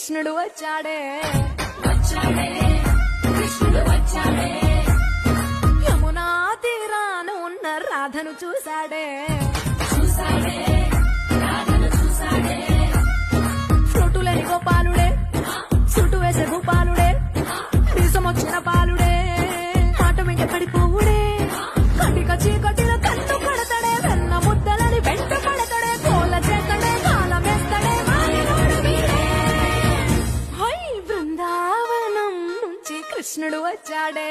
కృష్ణుడు వచ్చాడే యమునా తీరాన ఉన్న రాధను చూశాడే ఫ్రూటులేని గోపాలుడే సుటు వేసే భూపాలుడే దేశం వచ్చిన పాలుడే మాట వెంట పడిపోవుడే కటిక చీకటిలో కన్ను పడతాడే వెన్న ముద్దలని వెంట పడతాడే కోల చేతడే కాలం వేస్తాడే హై బృందావనం నుంచి కృష్ణుడు వచ్చాడే